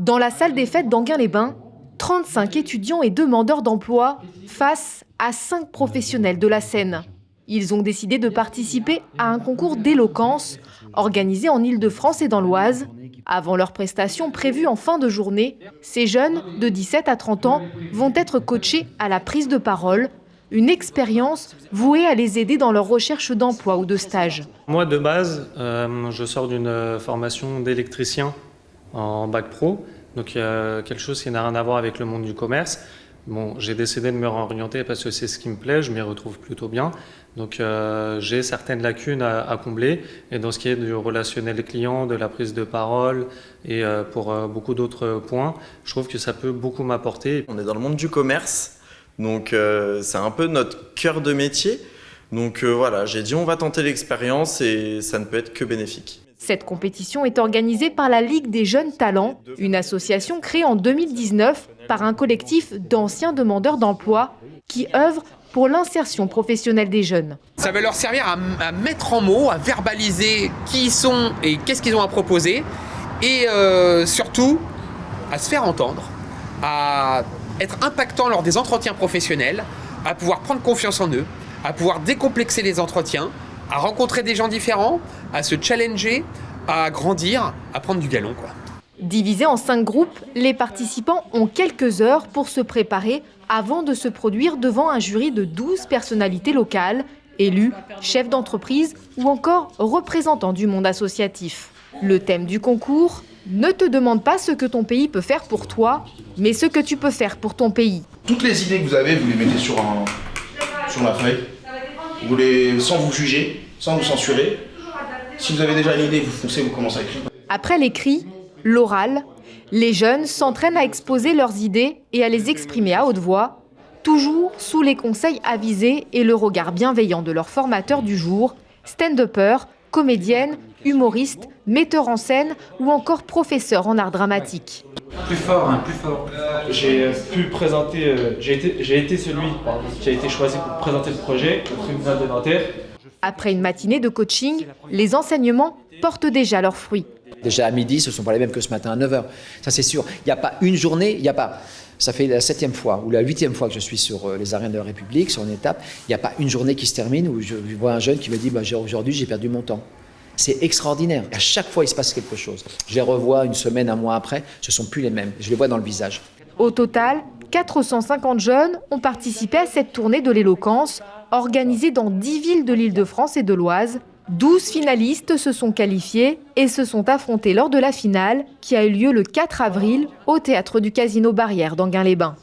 Dans la salle des fêtes d'Enghien-les-Bains, 35 étudiants et demandeurs d'emploi face à 5 professionnels de la scène. Ils ont décidé de participer à un concours d'éloquence organisé en Île-de-France et dans l'Oise. Avant leur prestation prévue en fin de journée, ces jeunes de 17 à 30 ans vont être coachés à la prise de parole, une expérience vouée à les aider dans leur recherche d'emploi ou de stage. Moi, de base, je sors d'une formation d'électricien en bac pro, donc il y a quelque chose qui n'a rien à voir avec le monde du commerce. Bon, j'ai décidé de me réorienter parce que c'est ce qui me plaît, je m'y retrouve plutôt bien. Donc j'ai certaines lacunes à combler, et dans ce qui est du relationnel client, de la prise de parole et pour beaucoup d'autres points, je trouve que ça peut beaucoup m'apporter. On est dans le monde du commerce, donc c'est un peu notre cœur de métier. Donc voilà, j'ai dit on va tenter l'expérience et ça ne peut être que bénéfique. Cette compétition est organisée par la Ligue des jeunes talents, une association créée en 2019 par un collectif d'anciens demandeurs d'emploi qui œuvrent pour l'insertion professionnelle des jeunes. Ça va leur servir à mettre en mots, à verbaliser qui ils sont et qu'est-ce qu'ils ont à proposer, et surtout à se faire entendre, à être impactant lors des entretiens professionnels, à pouvoir prendre confiance en eux, à pouvoir décomplexer les entretiens, à rencontrer des gens différents, à se challenger, à grandir, à prendre du galon, quoi. Divisés en 5 groupes, les participants ont quelques heures pour se préparer avant de se produire devant un jury de 12 personnalités locales, élus, chefs d'entreprise ou encore représentants du monde associatif. Le thème du concours: ne te demande pas ce que ton pays peut faire pour toi, mais ce que tu peux faire pour ton pays. Toutes les idées que vous avez, vous les mettez sur la feuille. Sans vous juger, sans vous censurer. Si vous avez déjà une idée, vous foncez, vous commencez à écrire. Après l'écrit, l'oral, les jeunes s'entraînent à exposer leurs idées et à les exprimer à haute voix, toujours sous les conseils avisés et le regard bienveillant de leur formateur du jour, stand-uppers, comédiennes, humoristes, metteurs en scène ou encore professeurs en art dramatique. Plus fort, plus fort. J'ai pu présenter, j'ai été celui qui a été choisi pour présenter le projet au tribunal de Nanterre. Après une matinée de coaching, les enseignements portent déjà leurs fruits. Déjà à midi, ce ne sont pas les mêmes que ce matin à 9h. Ça c'est sûr. Il n'y a pas une journée, ça fait la 7e fois ou la 8e fois que je suis sur les arènes de la République, sur une étape. Il n'y a pas une journée qui se termine où je vois un jeune qui me dit aujourd'hui j'ai perdu mon temps. C'est extraordinaire. À chaque fois, il se passe quelque chose. Je les revois une semaine, un mois après, ce ne sont plus les mêmes. Je les vois dans le visage. Au total, 450 jeunes ont participé à cette tournée de l'éloquence, organisée dans 10 villes de l'Île-de-France et de l'Oise. 12 finalistes se sont qualifiés et se sont affrontés lors de la finale qui a eu lieu le 4 avril au théâtre du Casino Barrière d'Enghien-les-Bains.